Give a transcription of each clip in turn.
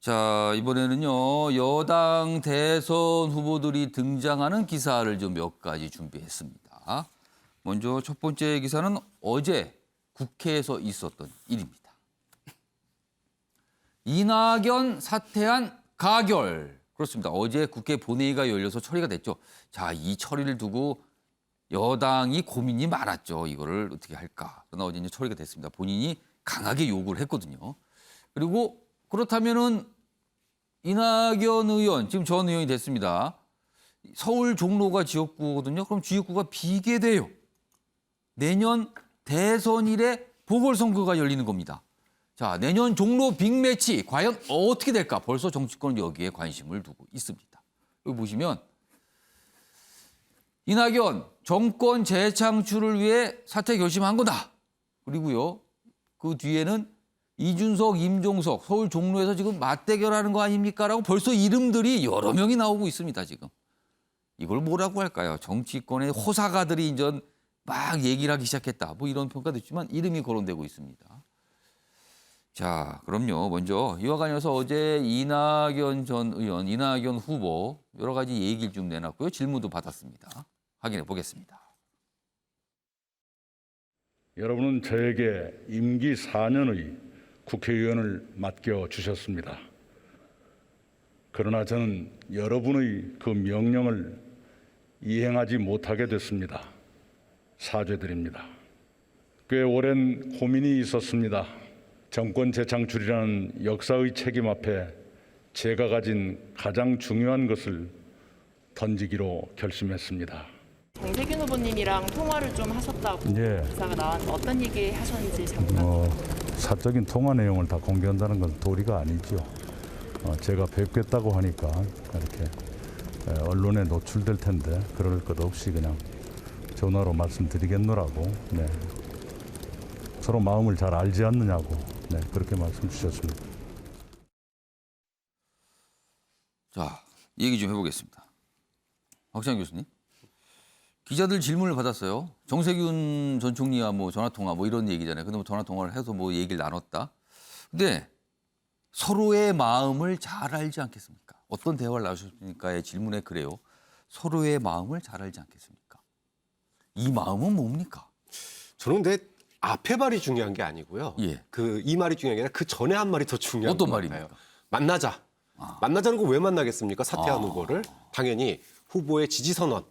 자, 이번에는요, 여당 대선 후보들이 등장하는 기사를 좀 몇 가지 준비했습니다. 먼저 첫 번째 기사는 어제 국회에서 있었던 일입니다. 이낙연 사퇴안 가결. 그렇습니다. 어제 국회 본회의가 열려서 처리가 됐죠. 자, 이 처리를 두고 여당이 고민이 많았죠. 이거를 어떻게 할까. 그러나 어제 이제 처리가 됐습니다. 본인이 강하게 요구를 했거든요. 그리고 그렇다면은 이낙연 의원, 지금 전 의원이 됐습니다. 서울 종로가 지역구거든요. 그럼 지역구가 비게 돼요. 내년 대선일에 보궐선거가 열리는 겁니다. 자, 내년 종로 빅매치 과연 어떻게 될까? 벌써 정치권은 여기에 관심을 두고 있습니다. 여기 보시면 이낙연 정권 재창출을 위해 사퇴 결심한 거다. 그리고요, 그 뒤에는 이준석, 임종석, 서울 종로에서 지금 맞대결하는 거 아닙니까? 라고 벌써 이름들이 여러 명이 나오고 있습니다, 지금. 이걸 뭐라고 할까요? 정치권의 호사가들이 이제 막 얘기를 하기 시작했다. 뭐 이런 평가도 있지만 이름이 거론되고 있습니다. 자, 그럼요. 먼저 이와 관련해서 어제 이낙연 전 의원, 이낙연 후보 여러 가지 얘기를 좀 내놨고요. 질문도 받았습니다. 확인해 보겠습니다. 여러분은 저에게 임기 4년의 국회의원을 맡겨주셨습니다. 그러나 저는 여러분의 그 명령을 이행하지 못하게 됐습니다. 사죄드립니다. 꽤 오랜 고민이 있었습니다. 정권 재창출이라는 역사의 책임 앞에 제가 가진 가장 중요한 것을 던지기로 결심했습니다. 정세균 후보님이랑 통화를 좀 하셨다고 기사가 나왔는데 어떤 얘기 하셨는지 잠깐. 사적인 통화 내용을 다 공개한다는 건 도리가 아니죠. 제가 뵙겠다고 하니까 이렇게 언론에 노출될 텐데 그럴 것 없이 그냥 전화로 말씀드리겠노라고 서로 마음을 잘 알지 않느냐고 그렇게 말씀 주셨습니다. 자, 얘기 좀 해보겠습니다. 박찬희 교수님. 기자들 질문을 받았어요. 정세균 전 총리와 뭐 전화통화 뭐 이런 얘기잖아요. 근데 뭐 전화통화를 해서 뭐 얘기를 나눴다. 근데 서로의 마음을 잘 알지 않겠습니까? 어떤 대화를 나누셨습니까의 질문에 그래요. 서로의 마음을 잘 알지 않겠습니까? 이 마음은 뭡니까? 저는 근데 앞에 말이 중요한 게 아니고요. 예. 이 말이 중요한 게 아니라 그 전에 한 말이 더 중요한 어떤 것 같아요. 말입니까? 만나자. 만나자는 거 왜 만나겠습니까? 사퇴한 후보를. 당연히 후보의 지지 선언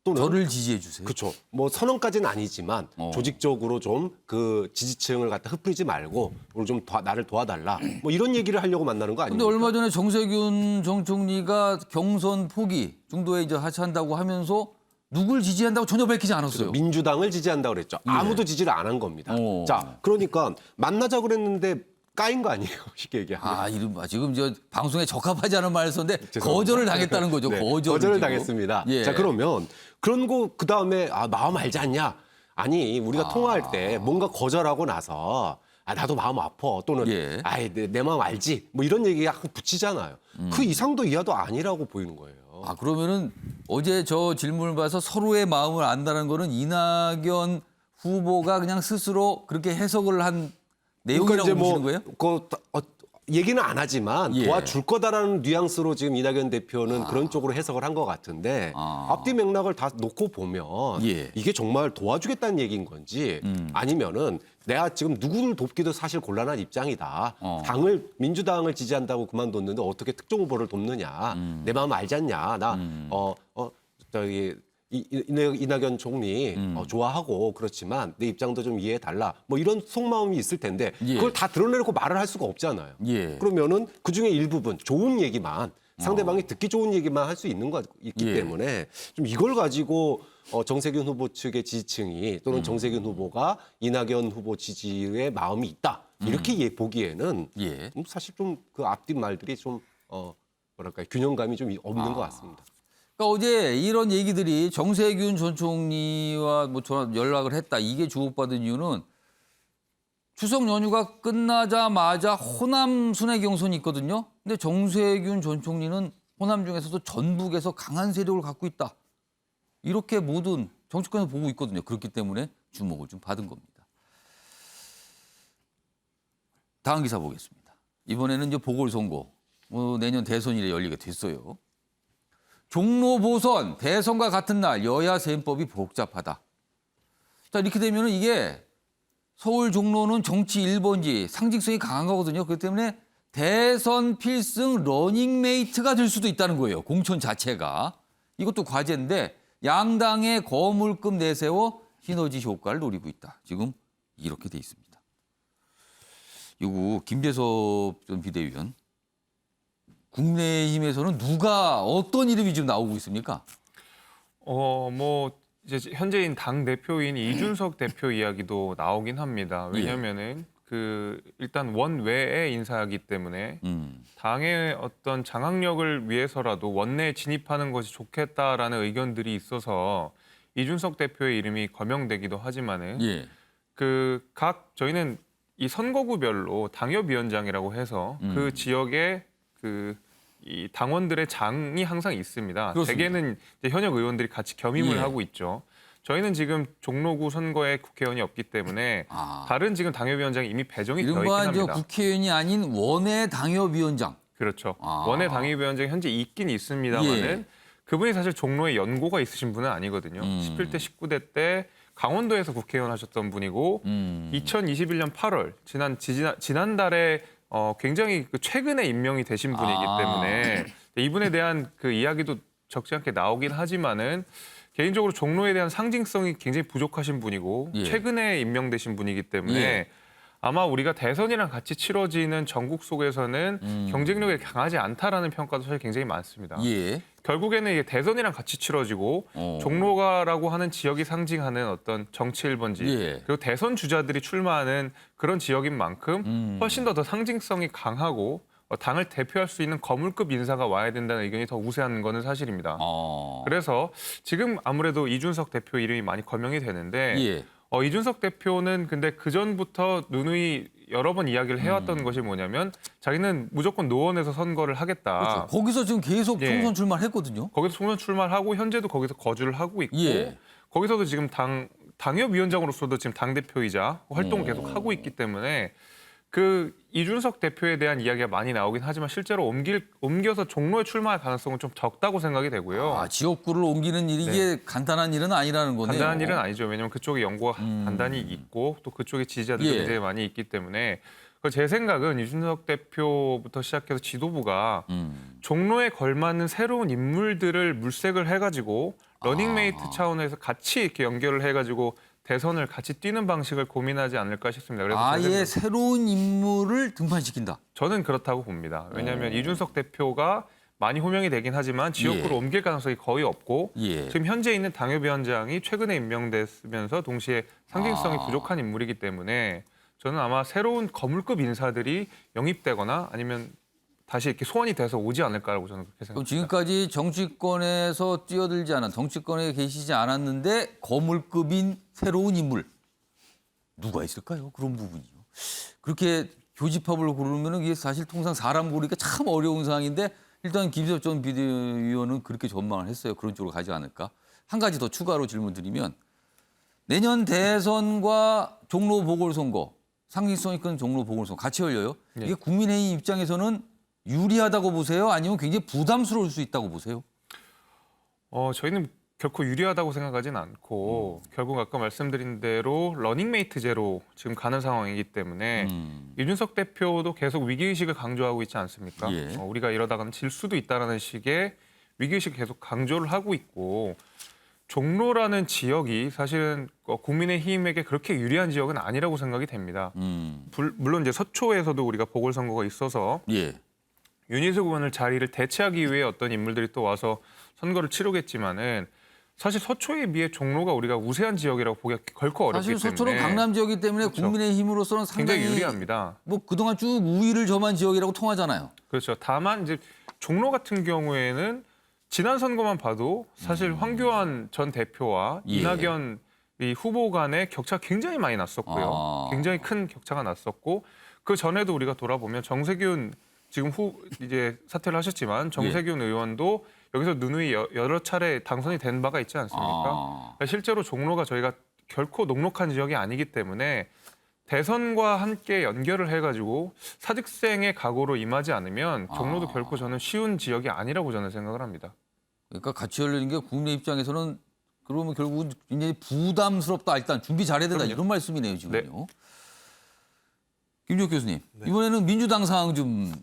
또는 저를 지지해 주세요. 그렇죠. 뭐 선언까지는 아니지만 조직적으로 좀 그 지지층을 갖다 흩뿌리지 말고 오늘 좀 나를 도와달라. 뭐 이런 얘기를 하려고 만나는 거 근데 아닙니까? 얼마 전에 정세균 전 총리가 경선 포기 정도에 이제 하차한다고 하면서 누굴 지지한다고 전혀 밝히지 않았어요. 민주당을 지지한다고 그랬죠. 아무도 지지를 안 한 겁니다. 자, 그러니까 만나자 그랬는데 까인 거 아니에요? 쉽게 얘기하면. 아, 지금 저 방송에 적합하지 않은 말을 썼는데 거절을 당했다는 거죠. 네, 거절을 거절을 지금. 당했습니다. 예. 자, 그러면 그런 거 그다음에 마음 알지 않냐? 아니, 우리가 통화할 때 뭔가 거절하고 나서 나도 마음 아파 또는 예. 내 마음 알지? 뭐 이런 얘기 약간 붙이잖아요. 그 이상도 이하도 아니라고 보이는 거예요. 아, 그러면은 어제 저 질문을 봐서 서로의 마음을 안다는 거는 이낙연 후보가 그냥 스스로 그렇게 해석을 한 내용이라고 보시는 거예요? 얘기는 안 하지만 예. 도와줄 거다라는 뉘앙스로 지금 이낙연 대표는 그런 쪽으로 해석을 한 것 같은데 앞뒤 맥락을 다 놓고 보면 예. 이게 정말 도와주겠다는 얘기인 건지 아니면은 내가 지금 누구를 돕기도 사실 곤란한 입장이다. 민주당을 지지한다고 그만뒀는데 어떻게 특정 후보를 돕느냐. 내 마음 알지 않냐. 이낙연 총리 좋아하고 그렇지만 내 입장도 좀 이해해달라. 뭐 이런 속마음이 있을 텐데 예. 그걸 다 드러내놓고 말을 할 수가 없잖아요. 예. 그러면은 그중에 일부분 좋은 얘기만 상대방이 듣기 좋은 얘기만 할 수 있는 거 있기 예. 때문에 좀 이걸 가지고 정세균 후보 측의 지지층이 또는 정세균 후보가 이낙연 후보 지지에 마음이 있다. 이렇게 보기에는 예. 사실 좀 그 앞뒤 말들이 좀 뭐랄까요 균형감이 좀 없는 것 같습니다. 그러니까 어제 이런 얘기들이 정세균 전 총리와 뭐 전화 연락을 했다. 이게 주목받은 이유는 추석 연휴가 끝나자마자 호남 순회 경선이 있거든요. 근데 정세균 전 총리는 호남 중에서도 전북에서 강한 세력을 갖고 있다. 이렇게 모든 정치권에서 보고 있거든요. 그렇기 때문에 주목을 좀 받은 겁니다. 다음 기사 보겠습니다. 이번에는 이제 보궐선거 내년 대선일에 열리게 됐어요. 종로 보선 대선과 같은 날 여야 셈법이 복잡하다. 자, 이렇게 되면 이게 서울 종로는 정치 1번지 상징성이 강한 거거든요. 그렇기 때문에 대선 필승 러닝메이트가 될 수도 있다는 거예요. 공천 자체가. 이것도 과제인데 양당의 거물급 내세워 시너지 효과를 노리고 있다. 지금 이렇게 돼 있습니다. 이거 김재섭 전 비대위원. 국민의힘에서는 누가 어떤 이름이 지금 나오고 있습니까? 뭐 이제 현재인 당 대표인 이준석 대표 이야기도 나오긴 합니다. 왜냐면은 일단 원외의 인사이기 때문에 당의 어떤 장악력을 위해서라도 원내에 진입하는 것이 좋겠다라는 의견들이 있어서 이준석 대표의 이름이 거명되기도 하지만은 예. 저희는 이 선거구별로 당협위원장이라고 해서 그 지역에 이 당원들의 장이 항상 있습니다. 그렇습니다. 대개는 이제 현역 의원들이 같이 겸임을 예. 하고 있죠. 저희는 지금 종로구 선거에 국회의원이 없기 때문에 다른 지금 당협위원장이 이미 배정이 되어 있긴 이른바 합니다. 국회의원이 아닌 원외 당협위원장. 그렇죠. 원외 당협위원장이 현재 있긴 있습니다만은 예. 그분이 사실 종로에 연고가 있으신 분은 아니거든요. 17대, 19대 때 강원도에서 국회의원 하셨던 분이고 2021년 8월 지난달에 굉장히 최근에 임명이 되신 분이기 때문에 이분에 대한 그 이야기도 적지 않게 나오긴 하지만은 개인적으로 종로에 대한 상징성이 굉장히 부족하신 분이고 예. 최근에 임명되신 분이기 때문에 예. 아마 우리가 대선이랑 같이 치러지는 전국 속에서는 경쟁력이 강하지 않다라는 평가도 사실 굉장히 많습니다. 예. 결국에는 이게 대선이랑 같이 치러지고 종로가라고 하는 지역이 상징하는 어떤 정치 1번지 예. 그리고 대선 주자들이 출마하는 그런 지역인 만큼 훨씬 더 상징성이 강하고 당을 대표할 수 있는 거물급 인사가 와야 된다는 의견이 더 우세한 거는 사실입니다. 그래서 지금 아무래도 이준석 대표 이름이 많이 거명이 되는데 예. 이준석 대표는 근데 그전부터 누누이 여러 번 이야기를 해왔던 것이 뭐냐면 자기는 무조건 노원에서 선거를 하겠다. 그렇죠. 거기서 지금 계속 예. 총선 출마를 했거든요. 거기서 총선 출마를 하고 현재도 거기서 거주를 하고 있고 예. 거기서도 지금 당협위원장으로서도 지금 당대표이자 활동을 계속 하고 있기 때문에 이준석 대표에 대한 이야기가 많이 나오긴 하지만 실제로 옮겨서 종로에 출마할 가능성은 좀 적다고 생각이 되고요. 지역구를 옮기는 일이 이게 간단한 일은 아니라는 거네요. 간단한 일은 아니죠. 왜냐하면 그쪽에 연고가 단단히 있고 또 그쪽에 지지자들이 예. 굉장히 많이 있기 때문에 제 생각은 이준석 대표부터 시작해서 지도부가 종로에 걸맞는 새로운 인물들을 물색을 해가지고 러닝메이트 차원에서 같이 이렇게 연결을 해가지고 대선을 같이 뛰는 방식을 고민하지 않을까 싶습니다. 그래서 아예 새로운 인물을 등판시킨다. 저는 그렇다고 봅니다. 왜냐하면 이준석 대표가 많이 호명이 되긴 하지만 지역구로 예. 옮길 가능성이 거의 없고 예. 지금 현재 있는 당협위원장이 최근에 임명됐으면서 동시에 상징성이 부족한 인물이기 때문에 저는 아마 새로운 거물급 인사들이 영입되거나 아니면 다시 이렇게 소환이 돼서 오지 않을까라고 저는 그렇게 그럼 생각합니다. 지금까지 정치권에서 뛰어들지 않은 정치권에 계시지 않았는데 거물급인 새로운 인물 누가 있을까요? 그런 부분이요. 그렇게 교집합을 고르면 이게 사실 통상 사람 고르기가 참 어려운 상황인데 일단 김재섭 전 비대위원은 그렇게 전망을 했어요. 그런 쪽으로 가지 않을까. 한 가지 더 추가로 질문드리면 내년 대선과 종로 보궐선거 상징성이 큰 종로 보궐선거 같이 열려요. 네. 이게 국민의힘 입장에서는 유리하다고 보세요? 아니면 굉장히 부담스러울 수 있다고 보세요? 저희는 결코 유리하다고 생각하진 않고 결국 아까 말씀드린 대로 러닝메이트제로 지금 가는 상황이기 때문에 이준석 대표도 계속 위기의식을 강조하고 있지 않습니까? 예. 우리가 이러다가는 질 수도 있다라는 식의 위기의식을 계속 강조를 하고 있고 종로라는 지역이 사실은 국민의힘에게 그렇게 유리한 지역은 아니라고 생각이 됩니다. 물론 이제 서초에서도 우리가 보궐선거가 있어서 예. 윤희숙 의원을 자리를 대체하기 위해 어떤 인물들이 또 와서 선거를 치르겠지만은 사실 서초에 비해 종로가 우리가 우세한 지역이라고 보기가 결코 어렵기 사실 때문에 서초는 강남 지역이기 때문에 그렇죠. 국민의힘으로서는 상당히 굉장히 유리합니다. 뭐 그동안 쭉 우위를 점한 지역이라고 통하잖아요. 그렇죠. 다만 이제 종로 같은 경우에는 지난 선거만 봐도 사실 황교안 전 대표와 예. 이낙연 이 후보 간의 격차가 굉장히 많이 났었고요. 굉장히 큰 격차가 났었고 그 전에도 우리가 돌아보면 정세균 지금 이제 사퇴를 하셨지만 정세균 의원도 여기서 누누이 여러 차례 당선이 된 바가 있지 않습니까? 그러니까 실제로 종로가 저희가 결코 녹록한 지역이 아니기 때문에 대선과 함께 연결을 해가지고 사직생의 각오로 임하지 않으면 종로도 결코 저는 쉬운 지역이 아니라고 저는 생각을 합니다. 그러니까 같이 열리는 게 국내 입장에서는 그러면 결국은 굉장히 부담스럽다. 일단 준비 잘해야 된다. 이런 말씀이네요, 지금요. 김주혁 교수님, 이번에는 민주당 상황 좀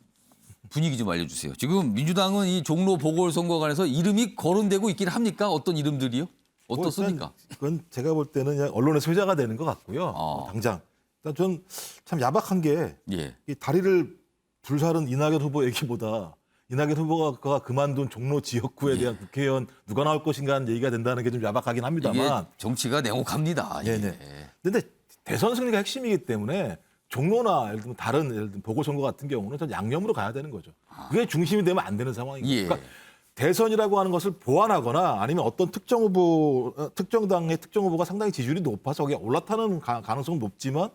분위기 좀 알려주세요. 지금 민주당은 이 종로 보궐선거관에서 이름이 거론되고 있긴 합니까? 어떤 이름들이요? 어떻습니까? 그건 제가 볼 때는 그냥 언론의 소자가 되는 것 같고요. 당장. 일단 전 참 야박한 게 예. 이 다리를 불사른 이낙연 후보 얘기보다 이낙연 후보가 그만둔 종로 지역구에 대한 국회의원 누가 나올 것인가 하는 얘기가 된다는 게 좀 야박하긴 이게 합니다만. 정치가 냉혹합니다. 예. 네네. 근데 대선 승리가 핵심이기 때문에 종로나 예를 들면 다른 예를 들면 보궐선거 같은 경우는 전 양념으로 가야 되는 거죠. 그게 중심이 되면 안 되는 상황이고. 예. 그러니까 대선이라고 하는 것을 보완하거나 아니면 어떤 특정 후보, 특정 당의 특정 후보가 상당히 지지율이 높아서 거기에 올라타는 가능성은 높지만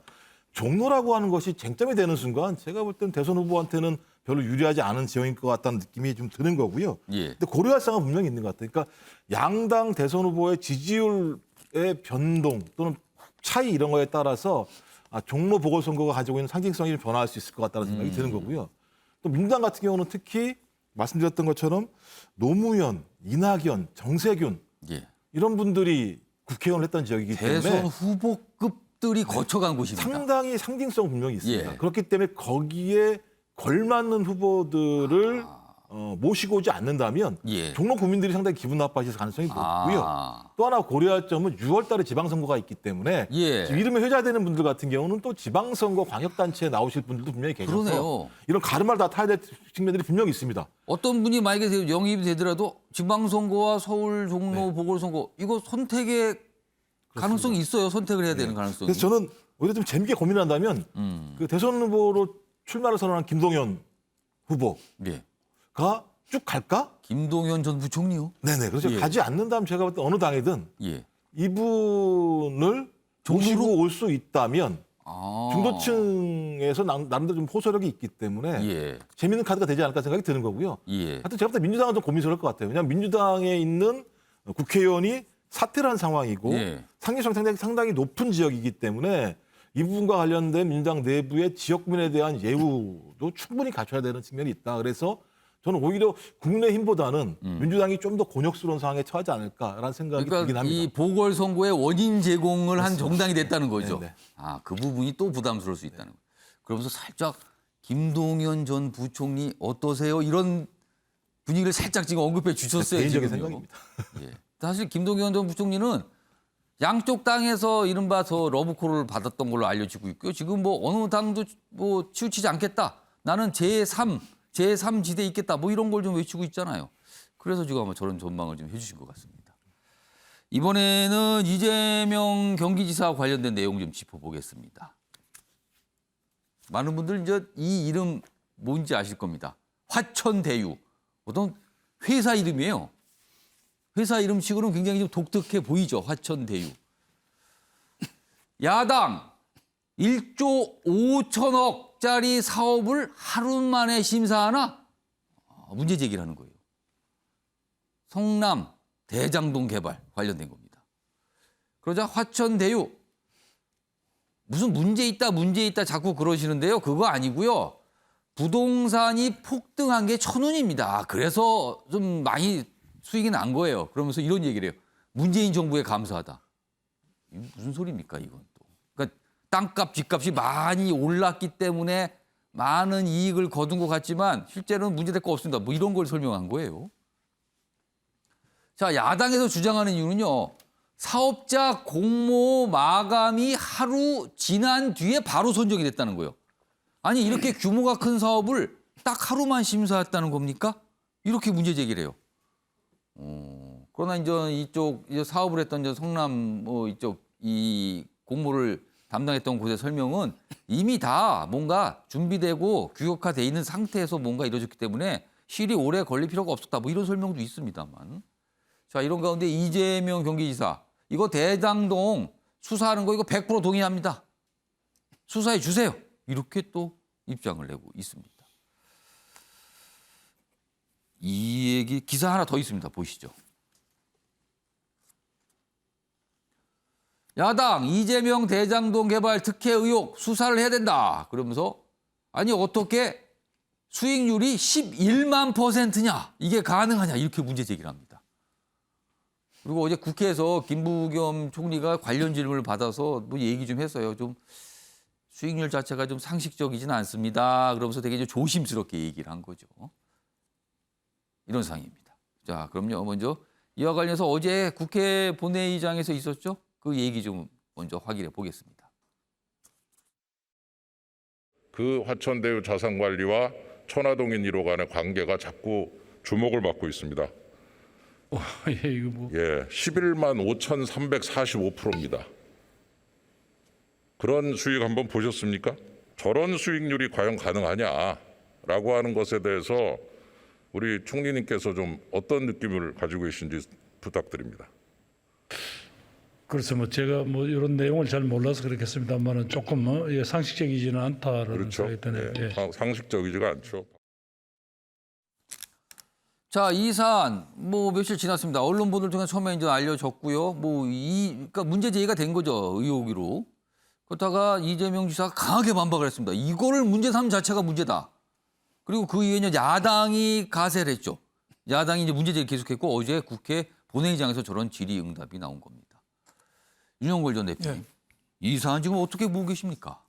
종로라고 하는 것이 쟁점이 되는 순간 제가 볼 때는 대선 후보한테는 별로 유리하지 않은 지형인 것 같다는 느낌이 좀 드는 거고요. 예. 근데 고려할 사항은 분명히 있는 것 같아요. 그러니까 양당 대선 후보의 지지율의 변동 또는 차이 이런 거에 따라서 종로 보궐선거가 가지고 있는 상징성이 좀 변화할 수 있을 것 같다는 생각이 드는 거고요. 또 민주당 같은 경우는 특히 말씀드렸던 것처럼 노무현, 이낙연, 정세균 예. 이런 분들이 국회의원을 했던 지역이기 때문에 대선 후보급들이 거쳐간 곳입니다. 상당히 상징성 분명히 있습니다. 예. 그렇기 때문에 거기에 걸맞는 후보들을 모시고 오지 않는다면 예. 종로 국민들이 상당히 기분 나빠질 가능성이 높고요. 아. 또 하나 고려할 점은 6월 달에 지방선거가 있기 때문에 예. 지금 이름에 회자되는 분들 같은 경우는 또 지방선거 광역단체에 나오실 분들도 분명히 계셔서 그러네요. 이런 가르마를 다 타야 될 측면들이 분명히 있습니다. 어떤 분이 만약에 영입이 되더라도 지방선거와 서울 종로 보궐선거 이거 선택의 가능성이 있어요. 선택을 해야 되는 가능성이. 그래서 저는 오히려 좀 재밌게 고민을 한다면 그 대선 후보로 출마를 선언한 김동연 후보가 예. 쭉 갈까? 김동연 전 부총리요. 네네. 그래서 예. 가지 않는다면 제가 볼 때 어느 당이든 예. 이분을 모시고 올 수 있다면 아. 중도층에서 나름대로 좀 호소력이 있기 때문에 예. 재밌는 카드가 되지 않을까 생각이 드는 거고요. 예. 하여튼 제가 볼 때 민주당은 좀 고민스러울 것 같아요. 왜냐하면 민주당에 있는 국회의원이 사퇴를 한 상황이고 예. 상징성 상당히 높은 지역이기 때문에 이 부분과 관련된 민주당 내부의 지역민에 대한 예우도 충분히 갖춰야 되는 측면이 있다. 그래서 저는 오히려 국민의힘보다는 민주당이 좀 더 곤욕스러운 상황에 처하지 않을까라는 생각이 들긴 그러니까 합니다. 이 보궐선거의 원인 제공을 한 정당이 됐다는 거죠. 네네. 아, 그 부분이 또 부담스러울 수 있다는 거예요. 그러면서 살짝 김동연 전 부총리 어떠세요? 이런 분위기를 살짝 지금 언급해 주셨어요. 개인적인 지금요. 생각입니다. 예. 사실 김동연 전 부총리는 양쪽 당에서 이른바 저 러브콜을 받았던 걸로 알려지고 있고요. 지금 뭐 어느 당도 뭐 치우치지 않겠다. 나는 제3 지대에 있겠다. 뭐 이런 걸 좀 외치고 있잖아요. 그래서 지금 아마 저런 전망을 좀 해주신 것 같습니다. 이번에는 이재명 경기지사와 관련된 내용 좀 짚어보겠습니다. 많은 분들 이제 이 이름 뭔지 아실 겁니다. 화천대유. 어떤 회사 이름이에요. 회사 이름식으로는 굉장히 좀 독특해 보이죠. 화천대유. 야당 1조 5천억짜리 사업을 하루 만에 심사하나? 문제 제기를 하는 거예요. 성남 대장동 개발 관련된 겁니다. 그러자 화천대유 무슨 문제 있다 자꾸 그러시는데요. 그거 아니고요. 부동산이 폭등한 게 천운입니다. 그래서 좀 많이 수익이 난 거예요. 그러면서 이런 얘기를 해요. 문재인 정부에 감사하다. 이거 무슨 소리입니까, 이건 또. 그러니까 땅값, 집값이 많이 올랐기 때문에 많은 이익을 거둔 것 같지만 실제로는 문제될 거 없습니다. 뭐 이런 걸 설명한 거예요. 자, 야당에서 주장하는 이유는요. 사업자 공모 마감이 하루 지난 뒤에 바로 선정이 됐다는 거예요. 아니, 이렇게 규모가 큰 사업을 딱 하루만 심사했다는 겁니까? 이렇게 문제 제기를 해요. 그러나 이제 이쪽 이제 사업을 했던 이제 성남 뭐 이쪽 이 공모를 담당했던 곳의 설명은 이미 다 뭔가 준비되고 규격화돼 있는 상태에서 뭔가 이루어졌기 때문에 실이 오래 걸릴 필요가 없었다. 뭐 이런 설명도 있습니다만. 자, 이런 가운데 이재명 경기지사 이거 대장동 수사하는 거 이거 100% 동의합니다. 수사해 주세요. 이렇게 또 입장을 내고 있습니다. 이 얘기 기사 하나 더 있습니다. 보시죠. 야당 이재명 대장동 개발 특혜 의혹 수사를 해야 된다. 그러면서 아니 어떻게 수익률이 11만 %냐 이게 가능하냐 이렇게 문제 제기를 합니다. 그리고 어제 국회에서 김부겸 총리가 관련 질문을 받아서 뭐 얘기 좀 했어요. 좀 수익률 자체가 좀 상식적이지는 않습니다. 그러면서 되게 좀 조심스럽게 얘기를 한 거죠. 이런 상황입니다. 자, 그럼요. 먼저 이와 관련해서 어제 국회 본회의장에서 있었죠? 그 얘기 좀 먼저 확인해 보겠습니다. 그 화천대유 자산관리와 천화동인 1호 간의 관계가 자꾸 주목을 받고 있습니다. 예, 이거 뭐. 예, 11만 5,345%입니다. 그런 수익 한번 보셨습니까? 저런 수익률이 과연 가능하냐라고 하는 것에 대해서 우리 총리님께서 좀 어떤 느낌을 가지고 계신지 부탁드립니다. 그래서 뭐 제가 뭐 이런 내용을 잘 몰라서 그렇겠습니다만은 조금 뭐 예, 상식적이지는 않다라는 그렇죠. 생각이 드네요. 예, 예. 상식적이지가 않죠. 자, 이 사안 뭐 며칠 지났습니다. 언론 보도를 통해 처음에 이제 알려졌고요. 그러니까 문제 제기가 된 거죠. 의혹으로. 그렇다가 이재명 지사가 강하게 반박을 했습니다. 이거를 문제 삼는 자체가 문제다. 그리고 그 이후에 야당이 가세를 했죠. 야당이 이제 문제 제기 계속했고 어제 국회 본회의장에서 저런 질의응답이 나온 겁니다. 윤영걸 전 대표님, 이 사안 지금 어떻게 보고 계십니까?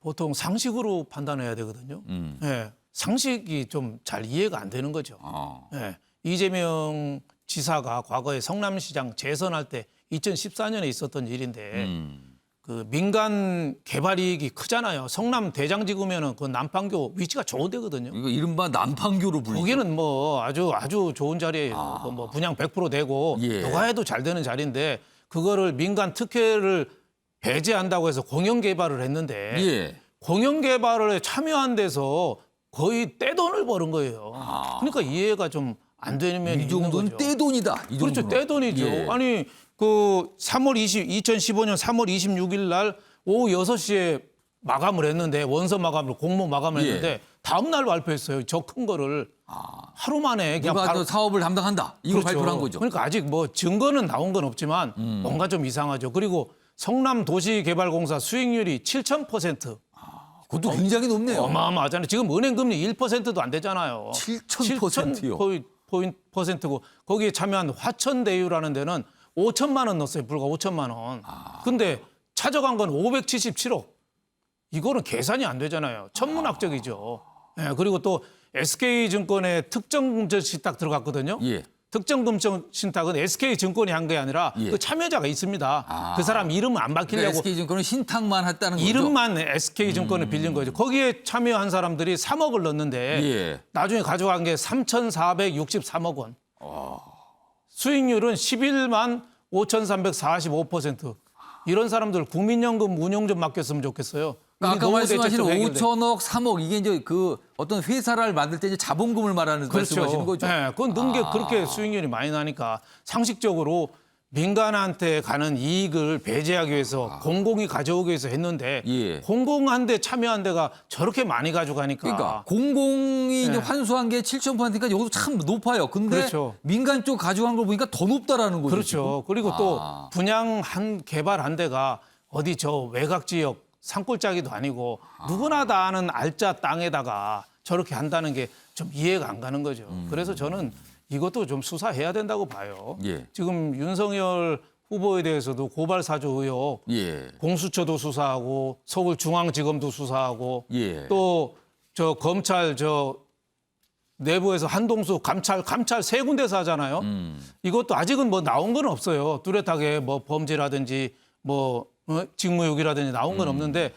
보통 상식으로 판단해야 되거든요. 예, 상식이 좀 잘 이해가 안 되는 거죠. 예, 이재명 지사가 과거에 성남시장 재선할 때 2014년에 있었던 일인데 그 민간 개발 이익이 크잖아요. 성남 대장지구면은 그 남판교 위치가 좋은 데거든요. 이거 이른바 남판교로 불리죠. 거기는 뭐 아주 좋은 자리예요. 그뭐 분양 100% 되고 예. 누가 해도 잘 되는 자리인데 그거를 민간 특혜를 배제한다고 해서 공영 개발을 했는데 예. 공영 개발에 참여한 데서 거의 떼돈을 버는 거예요. 그러니까 이해가 좀 안 되는 면이 이 정도는 있는 거죠. 떼돈이다. 이 그렇죠. 정도는. 떼돈이죠. 예. 아니 그 2015년 3월 26일 날 오후 6시에 마감을 했는데 원서 마감을 공모 마감을 예. 했는데 다음 날 발표했어요. 저 큰 거를 하루 만에 그냥 누가 바로 또 사업을 담당한다. 이걸 그렇죠. 발표한 거죠. 그러니까 아직 뭐 증거는 나온 건 없지만 뭔가 좀 이상하죠. 그리고 성남도시개발공사 수익률이 7,000%. 그것도 굉장히 높네요. 어마어마하잖아요. 지금 은행 금리 1%도 안 되잖아요. 7,000%요. %고 거기에 참여한 화천대유라는 데는 5천만 원 넣었어요. 불과 5천만 원. 근데 찾아간 건 577억. 이거는 계산이 안 되잖아요. 천문학적이죠. 예, 그리고 또 SK증권의 특정금전 신탁 들어갔거든요. 예. 특정금전 신탁은 SK증권이 한 게 아니라 예. 그 참여자가 있습니다. 그 사람 이름은 안 그러니까 밝히려고 SK증권은 신탁만 했다는 거죠. 이름만 SK증권을 빌린 거죠. 거기에 참여한 사람들이 3억을 넣었는데 예. 나중에 가져간 게 3,463억 원. 수익률은 11만 5,345%. 이런 사람들 국민연금 운용 좀 맡겼으면 좋겠어요. 그러니까 아까 노후 대책 말씀하신 좀 해결돼. 5천억, 3억 이게 이제 그 어떤 회사를 만들 때 이제 자본금을 말하는 말씀하시는 거죠. 네, 그건 넣은 게 그렇게 수익률이 많이 나니까 상식적으로 민간한테 가는 이익을 배제하기 위해서 공공이 가져오기 위해서 했는데 예. 공공한테 참여한 데가 저렇게 많이 가져가니까 그러니까 공공이 이제 네. 환수한 게 7,000%니까 여기도 참 높아요. 근데 그렇죠. 민간 쪽 가져간 걸 보니까 더 높다라는 거죠. 그렇죠. 그리고 또 분양한 개발한 데가 어디 저 외곽 지역 산골짜기도 아니고 누구나 다 아는 알짜 땅에다가 저렇게 한다는 게 좀 이해가 안 가는 거죠. 그래서 저는 이것도 좀 수사해야 된다고 봐요. 예. 지금 윤석열 후보에 대해서도 고발 사주 의혹, 예. 공수처도 수사하고 서울중앙지검도 수사하고 예. 또 저 검찰 저 내부에서 한동수 감찰 세 군데서 하잖아요. 이것도 아직은 뭐 나온 건 없어요. 뚜렷하게 뭐 범죄라든지 뭐 직무유기라든지 나온 건 없는데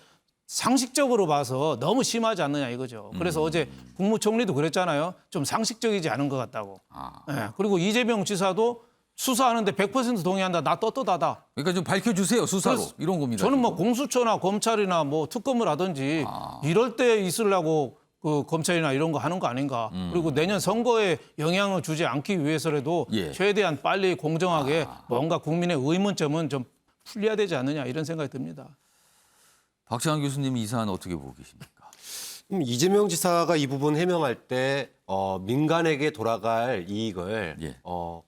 상식적으로 봐서 너무 심하지 않느냐 이거죠. 그래서 어제 국무총리도 그랬잖아요. 좀 상식적이지 않은 것 같다고. 예, 그리고 이재명 지사도 수사하는데 100% 동의한다. 나 떳떳하다. 그러니까 좀 밝혀주세요 수사로 그래서 이런 겁니다. 저는 뭐 지금. 공수처나 검찰이나 뭐 특검을 하든지 이럴 때 있으려고 그 검찰이나 이런 거 하는 거 아닌가. 그리고 내년 선거에 영향을 주지 않기 위해서라도 예. 최대한 빨리 공정하게 뭔가 국민의 의문점은 좀 풀려야 되지 않느냐 이런 생각이 듭니다. 박찬환 교수님 이 사안 어떻게 보고 계십니까? 이재명 지사가 이 부분 해명할 때 민간에게 돌아갈 이익을 예.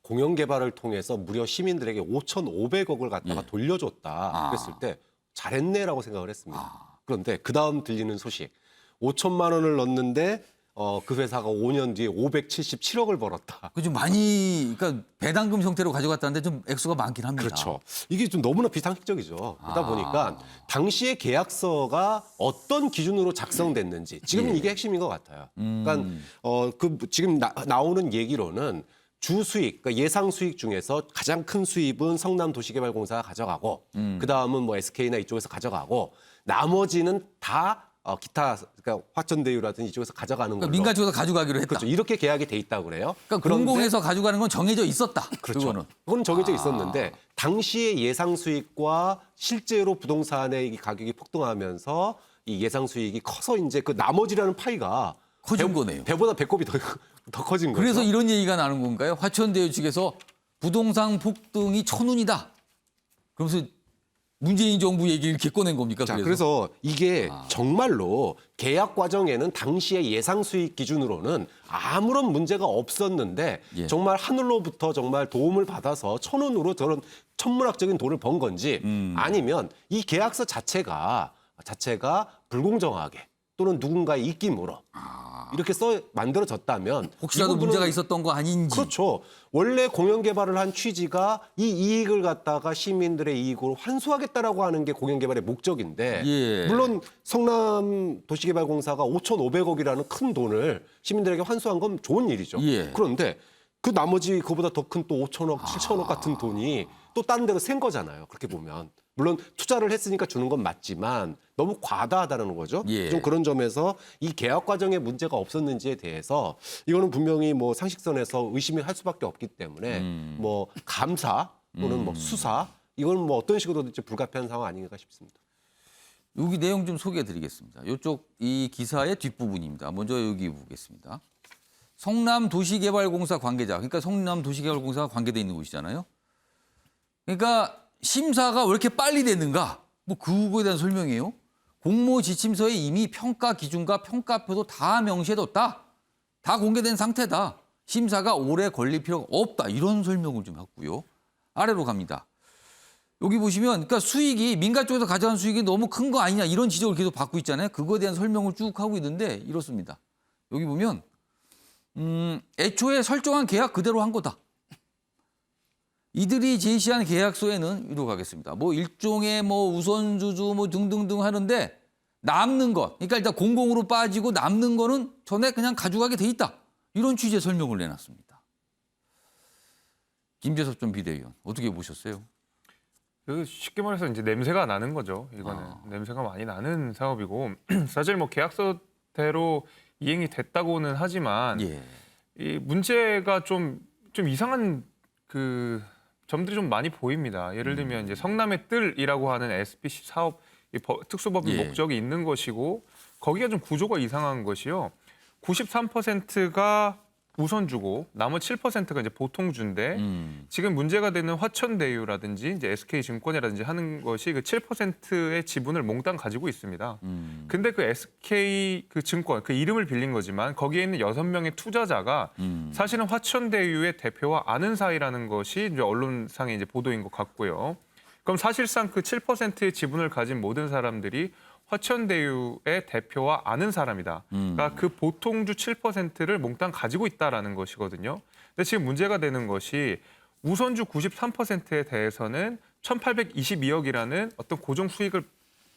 공영 개발을 통해서 무려 시민들에게 5,500억을 갖다가 예. 돌려줬다. 그랬을 때 잘했네라고 생각을 했습니다. 그런데 그 다음 들리는 소식, 5천만 원을 넣었는데 그 회사가 5년 뒤에 577억을 벌었다. 그 좀 많이 그러니까 배당금 형태로 가져갔다는데 좀 액수가 많긴 합니다. 그렇죠. 이게 좀 너무나 비상식적이죠. 그러다 보니까 당시의 계약서가 어떤 기준으로 작성됐는지 지금은 예. 이게 핵심인 것 같아요. 그러니까 지금 나오는 얘기로는 주 수익, 그러니까 예상 수익 중에서 가장 큰 수입은 성남 도시개발공사가 가져가고 그 다음은 뭐 SK나 이쪽에서 가져가고 나머지는 다 기타 그러니까 화천대유라든지 이쪽에서 가져가는 걸로. 그러니까 민간 쪽에서 가져가기로 했다. 그렇죠. 이렇게 계약이 돼 있다고 그래요. 그러니까 공공에서 가져가는 건 정해져 있었다. 그렇죠. 그거는. 그건 정해져 있었는데 당시의 예상 수익과 실제로 부동산의 이 가격이 폭등하면서 이 예상 수익이 커서 이제 그 나머지라는 파이가 커진 거네요. 배보다 배꼽이 더 커진 거죠. 그래서 이런 얘기가 나는 건가요? 화천대유 측에서 부동산 폭등이 천운이다. 그러면서 문재인 정부 얘기를 이렇게 꺼낸 겁니까? 자, 그래서 이게 정말로 계약 과정에는 당시의 예상 수익 기준으로는 아무런 문제가 없었는데 예. 정말 하늘로부터 정말 도움을 받아서 천원으로 저런 천문학적인 돈을 번 건지 아니면 이 계약서 자체가 불공정하게 또는 누군가의 입김으로 이렇게 만들어졌다면 혹시라도 이 부분은 문제가 있었던 거 아닌지. 그렇죠. 원래 공영 개발을 한 취지가 이 이익을 갖다가 시민들의 이익으로 환수하겠다라고 하는 게 공영 개발의 목적인데 예. 물론 성남 도시개발공사가 5,500억이라는 큰 돈을 시민들에게 환수한 건 좋은 일이죠. 예. 그런데 그 나머지 그보다 더 큰 또 5천억, 7천억 같은 돈이 또 다른 데로 샌 거잖아요. 그렇게 보면. 물론 투자를 했으니까 주는 건 맞지만 너무 과다하다는 거죠. 예. 좀 그런 점에서 이 계약 과정에 문제가 없었는지에 대해서 이거는 분명히 뭐 상식선에서 의심을 할 수밖에 없기 때문에 뭐 감사 또는 뭐 수사 이건 뭐 어떤 식으로든지 불가피한 상황 아닌가 싶습니다. 여기 내용 좀 소개해드리겠습니다. 이쪽 이 기사의 뒷부분입니다. 먼저 여기 보겠습니다. 성남도시개발공사 관계자, 그러니까 성남도시개발공사가 관계돼 있는 곳이잖아요. 그러니까 심사가 왜 이렇게 빨리 됐는가? 뭐 그거에 대한 설명이에요. 공모 지침서에 이미 평가 기준과 평가표도 다 명시해뒀다. 다 공개된 상태다. 심사가 오래 걸릴 필요가 없다. 이런 설명을 좀 했고요. 아래로 갑니다. 여기 보시면 그러니까 수익이 민간 쪽에서 가져간 수익이 너무 큰 거 아니냐 이런 지적을 계속 받고 있잖아요. 그거에 대한 설명을 쭉 하고 있는데 이렇습니다. 여기 보면 애초에 설정한 계약 그대로 한 거다. 이들이 제시한 계약서에는 이로 가겠습니다. 뭐 일종의 뭐 우선주주 뭐 등등등 하는데 남는 것, 그러니까 일단 공공으로 빠지고 남는 거는 전에 그냥 가져가게 돼 있다. 이런 취지의 설명을 내놨습니다. 김재섭 전 비대위원 어떻게 보셨어요? 쉽게 말해서 이제 냄새가 나는 거죠. 이거는 냄새가 많이 나는 사업이고 사실 뭐 계약서대로 이행이 됐다고는 하지만 예. 이 문제가 좀 이상한 그 점들이 좀 많이 보입니다. 예를 들면 이제 성남의 뜰이라고 하는 SPC 사업 특수법인 예. 목적이 있는 것이고 거기가 좀 구조가 이상한 것이요. 93%가 우선주고 나머지 7%가 이제 보통주인데 지금 문제가 되는 화천대유라든지 이제 SK증권이라든지 하는 것이 그 7%의 지분을 몽땅 가지고 있습니다. 근데 그 SK 그 증권 그 이름을 빌린 거지만 거기에 있는 6명의 투자자가 사실은 화천대유의 대표와 아는 사이라는 것이 이제 언론상의 이제 보도인 것 같고요. 그럼 사실상 그 7%의 지분을 가진 모든 사람들이 화천대유의 대표와 아는 사람이다. 그러니까 그 보통주 7%를 몽땅 가지고 있다라는 것이거든요. 근데 지금 문제가 되는 것이 우선주 93%에 대해서는 1,822억이라는 어떤 고정 수익을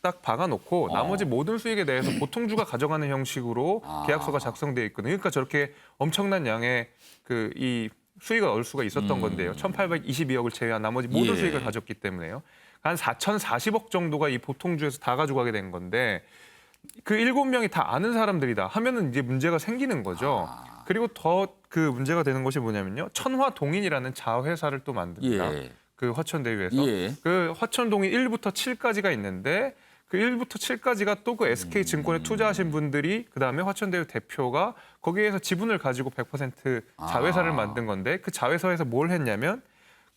딱 박아놓고 나머지 모든 수익에 대해서 보통주가 가져가는 형식으로 계약서가 작성되어 있거든요. 그러니까 저렇게 엄청난 양의 그 이 수익을 얻을 수가 있었던 건데요. 1,822억을 제외한 나머지 모든 예. 수익을 가졌기 때문에요. 한 4,040억 정도가 이 보통주에서 다 가져가게 된 건데 그 7명이 다 아는 사람들이다 하면은 이제 문제가 생기는 거죠. 그리고 더 그 문제가 되는 것이 뭐냐면요. 천화동인이라는 자회사를 또 만듭니다. 예. 그 화천대유에서. 예. 그 화천동인 1부터 7까지가 있는데 그 1부터 7까지가 또 그 SK증권에 투자하신 분들이 그다음에 화천대유 대표가 거기에서 지분을 가지고 100% 자회사를 만든 건데 그 자회사에서 뭘 했냐면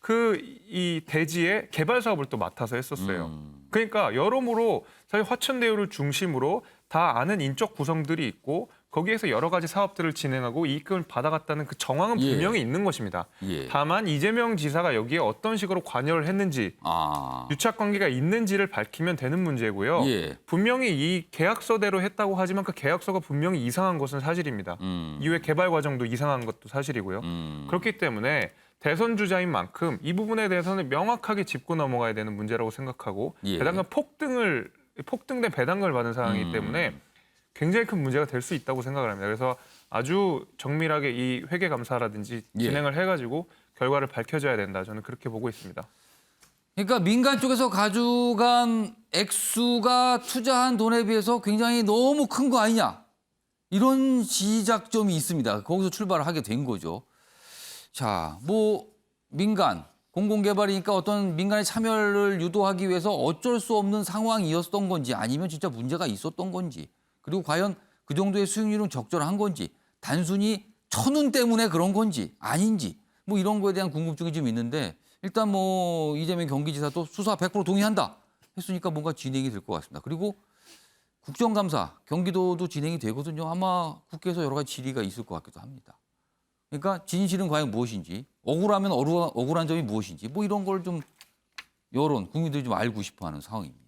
그 이 대지의 개발 사업을 또 맡아서 했었어요. 그러니까 여러모로 사실 화천대유를 중심으로 다 아는 인적 구성들이 있고 거기에서 여러 가지 사업들을 진행하고 이익금을 받아갔다는 그 정황은 예. 분명히 있는 것입니다. 예. 다만 이재명 지사가 여기에 어떤 식으로 관여를 했는지 아. 유착 관계가 있는지를 밝히면 되는 문제고요. 예. 분명히 이 계약서대로 했다고 하지만 그 계약서가 분명히 이상한 것은 사실입니다. 이후에 개발 과정도 이상한 것도 사실이고요. 그렇기 때문에 대선 주자인 만큼 이 부분에 대해서는 명확하게 짚고 넘어가야 되는 문제라고 생각하고 예. 배당금 폭등된 배당금을 받은 상황이기 때문에 굉장히 큰 문제가 될 수 있다고 생각을 합니다. 그래서 아주 정밀하게 이 회계 감사라든지 예. 진행을 해가지고 결과를 밝혀줘야 된다. 저는 그렇게 보고 있습니다. 그러니까 민간 쪽에서 가져간 액수가 투자한 돈에 비해서 굉장히 너무 큰 거 아니냐. 이런 지적점이 있습니다. 거기서 출발을 하게 된 거죠. 자, 뭐 민간, 공공개발이니까 어떤 민간의 참여를 유도하기 위해서 어쩔 수 없는 상황이었던 건지 아니면 진짜 문제가 있었던 건지 그리고 과연 그 정도의 수익률은 적절한 건지 단순히 천운 때문에 그런 건지 아닌지 뭐 이런 거에 대한 궁금증이 좀 있는데 일단 뭐 이재명 경기지사도 수사 100% 동의한다 했으니까 뭔가 진행이 될 것 같습니다. 그리고 국정감사 경기도도 진행이 되거든요. 아마 국회에서 여러 가지 질의가 있을 것 같기도 합니다. 그러니까 진실은 과연 무엇인지 억울하면 억울한 점이 무엇인지 뭐 이런 걸 좀 여론 국민들이 좀 알고 싶어하는 상황입니다.